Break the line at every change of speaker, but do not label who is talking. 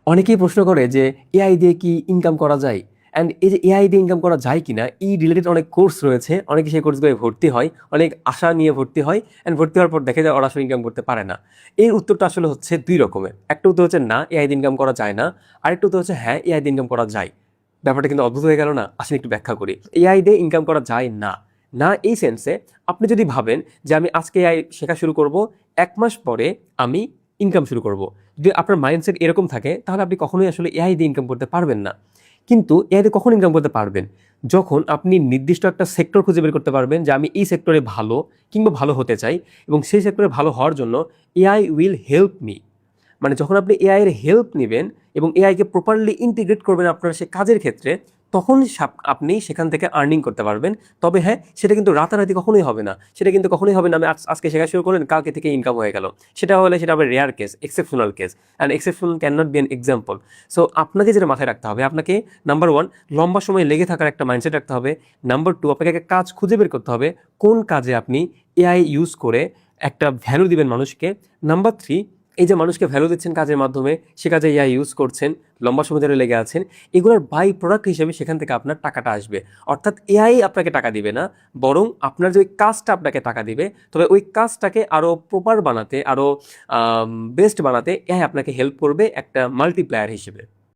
অনেকেই প্রশ্ন করে যে এআই দিয়ে কি ইনকাম করা যায়, অ্যান্ড এই যে এআই দিয়ে ইনকাম করা যায় কিনা এই রিলেটেড অনেক কোর্স রয়েছে, অনেকে সেই কোর্সগুলোয় ভর্তি হয়, অনেক আশা নিয়ে ভর্তি হয়, অ্যান্ড ভর্তি হওয়ার পর দেখে যায় ওরা আসলে ইনকাম করতে পারে না। এর উত্তরটা আসলে হচ্ছে দুই রকমের। একটা উত্তর হচ্ছে না, এআই দিয়ে ইনকাম করা যায় না। আরেকটা উত্তর হচ্ছে হ্যাঁ, এআই দিয়ে ইনকাম করা যায়। ব্যাপারটা কিন্তু অদ্ভুত হয়ে গেল না? আসলে একটু ব্যাখ্যা করি। এআই দিয়ে ইনকাম করা যায় না, না এই সেন্সে আপনি যদি ভাবেন যে আমি আজকে এআই শেখা শুরু করব, 1 মাস পরে আমি ইনকাম শুরু করব, যদি আপনার মাইন্ডসেট এরকম থাকে তাহলে আপনি কখনোই আসলে এআই দিয়ে ইনকাম করতে পারবেন না। কিন্তু এআই দিয়ে কখন ইনকাম করতে পারবেন? যখন আপনি নির্দিষ্ট একটা সেক্টর খুঁজে বের করতে পারবেন যে আমি এই সেক্টরে ভালো কিংবা ভালো হতে চাই, এবং সেই সেক্টরে ভালো হওয়ার জন্য এআই উইল হেল্প মি। মানে যখন আপনি এআই এর হেল্প নেবেন এবং এআইকে প্রপারলি ইন্টিগ্রেট করবেন আপনার সে কাজের ক্ষেত্রে, তখন আপনি সেখান থেকে আর্নিং করতে পারবেন। তবে হ্যাঁ, সেটা কিন্তু রাতারাতি কখনোই হবে না। সেটা কিন্তু কখনোই হবে না আমি আজকে শেখা শুরু করলেন, কালকে থেকে ইনকাম হয়ে গেল। সেটা হলে সেটা আবার rare case, exceptional case, and exceptional can not be an example. So আপনাকে যেটা মাথায় রাখতে হবে, আপনাকে নাম্বার 1 লম্বা সময় লেগে থাকার একটা মাইন্ডসেট রাখতে হবে। নাম্বার 2 আপনাকে একটা কাজ খুঁজে বের করতে হবে কোন কাজে আপনি এআই ইউজ করে একটা ভ্যালু দিবেন মানুষকে। নাম্বার 3, এই যে মানুষকে ভ্যালু দিচ্ছেন কাজের মাধ্যমে, সে কাজে এআই ইউজ করছেন, লম্বা সময় ধরে লেগে আছেন, এগুলোর বাই প্রোডাক্ট হিসেবে সেখান থেকে আপনার টাকাটা আসবে। অর্থাৎ এআই আপনাকে টাকা দিবে না, বরং আপনার যে ওই কাজটা আপনাকে টাকা দিবে। তবে ওই কাজটাকে আরও প্রপার বানাতে, আরও বেস্ট বানাতে এআই আপনাকে হেল্প করবে একটা মাল্টিপ্লায়ার হিসেবে।